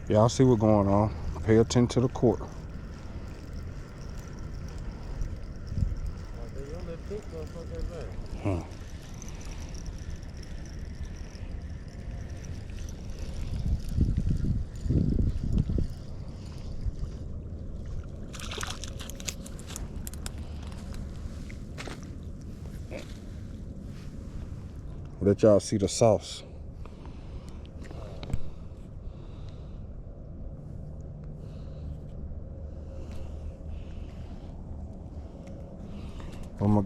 Y'all see what's going on. Pay attention to the court. Let y'all see the sauce. Oh my